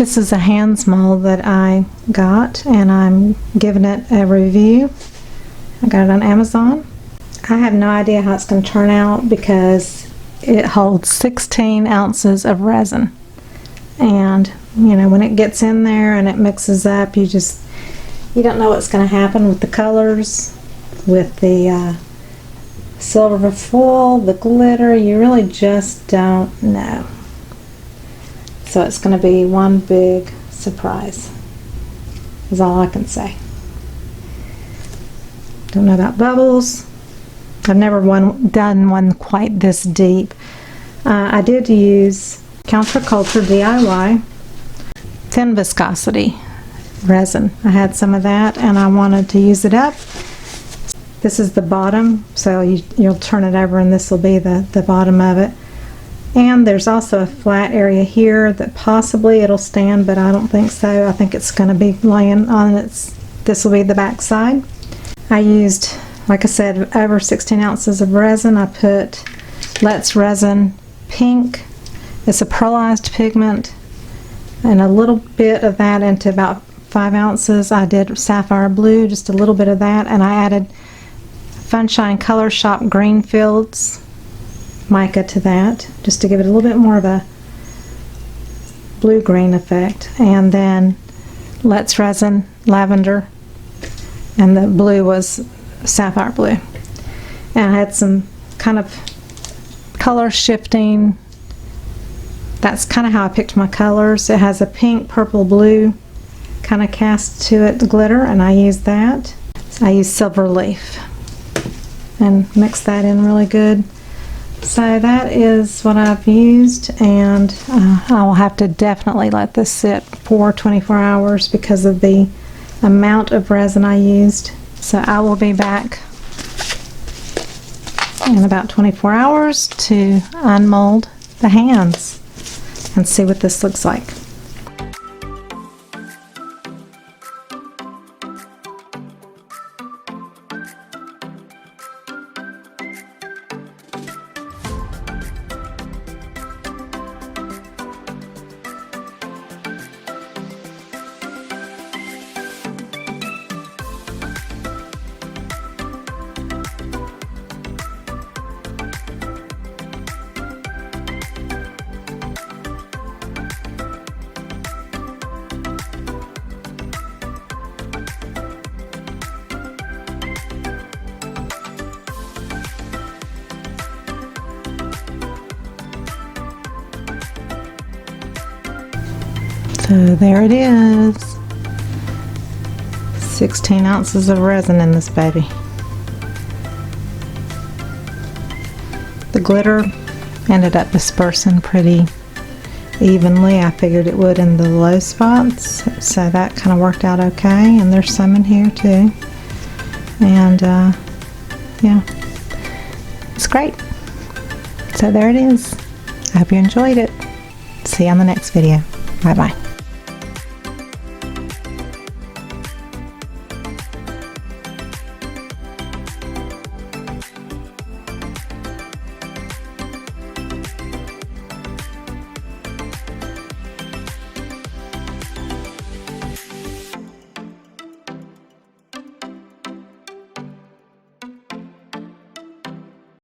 This is a hands mold that I got, and I'm giving it a review. I got it on Amazon. I have no idea how it's going to turn out because it holds 16 ounces of resin. And, you know, when it gets in there and it mixes up, you don't know what's going to happen with the colors, with the silver foil, the glitter. You really just don't know. So it's going to be one big surprise, is all I can say. Don't know about bubbles. I've never done one quite this deep. I did use Counterculture DIY thin viscosity resin. I had some of that and I wanted to use it up. This is the bottom, so you'll turn it over and this will be the bottom of it. And there's also a flat area here that possibly it'll stand, but I don't think so. I think it's going to be laying on this will be the back side. I used, like I said, over 16 ounces of resin. I put Lett's Resin Pink. It's a pearlized pigment, and a little bit of that into about 5 ounces. I did Sapphire Blue, just a little bit of that, and I added Funshine Color Shop Greenfields mica to that, just to give it a little bit more of a blue-green effect. And then Lett's Resin Lavender, and the blue was Sapphire Blue. And I had some kind of color shifting. That's kind of how I picked my colors. It has a pink, purple, blue kind of cast to it, the glitter, and I used that. I used Silver Leaf and mixed that in really good. So that is what I've used, and I will have to definitely let this sit for 24 hours because of the amount of resin I used. So I will be back in about 24 hours to unmold the hands and see what this looks like. So there it is. 16 ounces of resin in this baby. The glitter ended up dispersing pretty evenly. I figured it would in the low spots, so that kind of worked out okay. And there's some in here too. And yeah, it's great. So there it is. I hope you enjoyed it. See you on the next video. Bye bye.